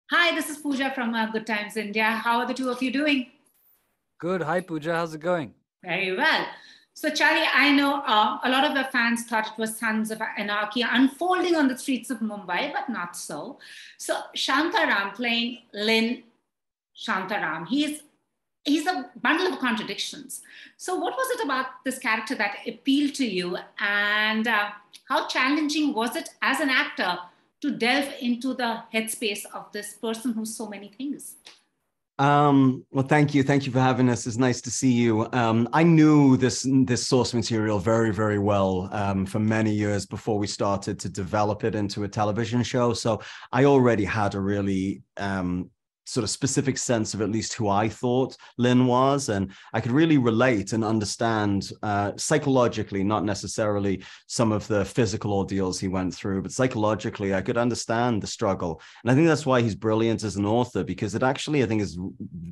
Hi, this is Pooja from Good Times India. How are the two of you doing? Good. Hi, Pooja. How's it going? Very well. So, Charlie, I know a lot of the fans thought it was Sons of Anarchy unfolding on the streets of Mumbai, but not so. So, Shantaram playing Lynn Shantaram, he's a bundle of contradictions. So, what was it about this character that appealed to you, and how challenging was it as an actor to delve into the headspace of this person who's so many things? Well, thank you. Thank you for having us. It's nice to see you. I knew this source material very, very well for many years before we started to develop it into a television show. So I already had a really sort of specific sense of at least who I thought Lynn was. And I could really relate and understand psychologically, not necessarily some of the physical ordeals he went through, but psychologically, I could understand the struggle. And I think that's why he's brilliant as an author, because it actually, I think, is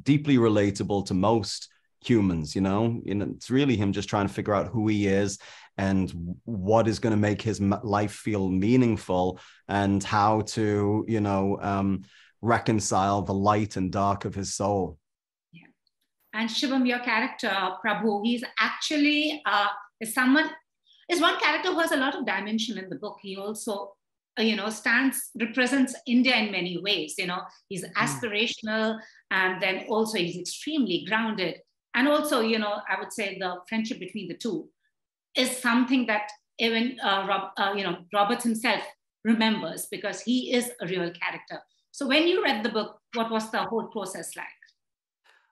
deeply relatable to most humans, it's really him just trying to figure out who he is and what is going to make his life feel meaningful and how to, reconcile the light and dark of his soul. Yeah. And Shubham, your character, Prabhu, he's actually is one character who has a lot of dimension in the book. He also, represents India in many ways. He's aspirational, and then also he's extremely grounded. And also, I would say the friendship between the two is something that even Roberts himself remembers, because he is a real character. So when you read the book, what was the whole process like?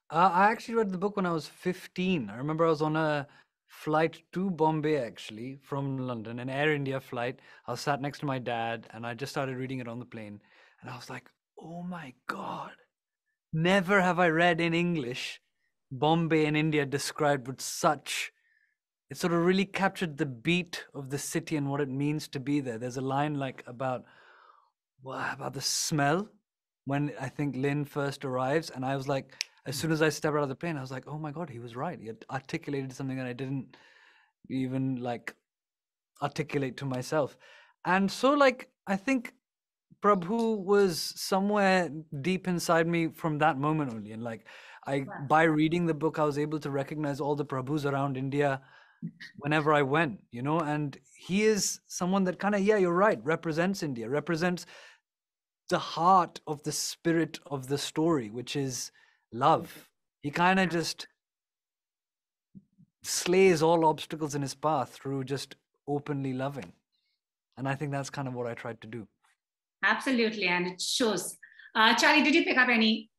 I actually read the book when I was 15. I remember I was on a flight to Bombay, actually, from London, an Air India flight. I was sat next to my dad, and I just started reading it on the plane. And I was like, oh my God, never have I read in English Bombay in India described with such... It sort of really captured the beat of the city and what it means to be there. There's a line like about the smell when I think Lynn first arrives. And I was like, as soon as I stepped out of the plane, I was like, oh my God, he was right. He had articulated something that I didn't even articulate to myself. And so I think Prabhu was somewhere deep inside me from that moment only. And by reading the book, I was able to recognize all the Prabhus around India whenever I went, and he is someone that kind of, yeah, you're right, represents India, represents the heart of the spirit of the story, which is love. He kind of just slays all obstacles in his path through just openly loving. And I think that's kind of what I tried to do. Absolutely, and it shows. Charlie, did you pick up any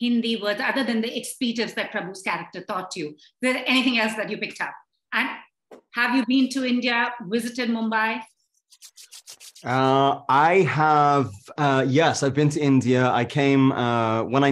Hindi words other than the expletives that Prabhu's character taught you? Is there anything else that you picked up? And have you been to India, visited Mumbai? I have, yes, I've been to India. I came when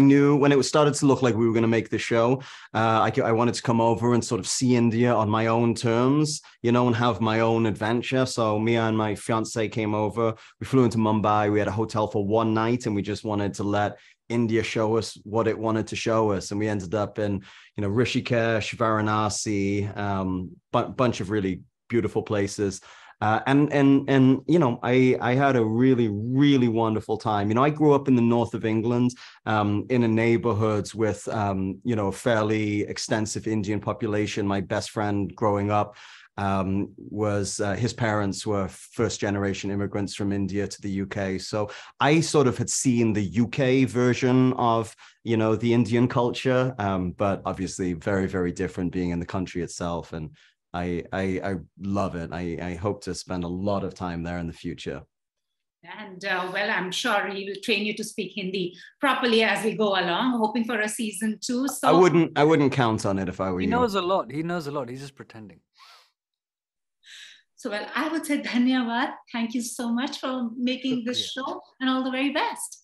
it started to look like we were going to make the show. I wanted to come over and sort of see India on my own terms, and have my own adventure. So Mia and my fiance came over. We flew into Mumbai. We had a hotel for one night, and we just wanted to let India show us what it wanted to show us. And we ended up in, Rishikesh, Varanasi, bunch of really beautiful places. And I had a really, really wonderful time. I grew up in the north of England, in a neighborhood with, a fairly extensive Indian population. My best friend growing up was his parents were first generation immigrants from India to the UK. So I sort of had seen the UK version of, the Indian culture, but obviously very, very different being in the country itself. And I love it. I hope to spend a lot of time there in the future. And I'm sure he will train you to speak Hindi properly as we go along, hoping for a season 2. So I wouldn't count on it if I were you. He knows a lot. He's just pretending. So, I would say dhanyavad. Thank you so much for making this show, and all the very best.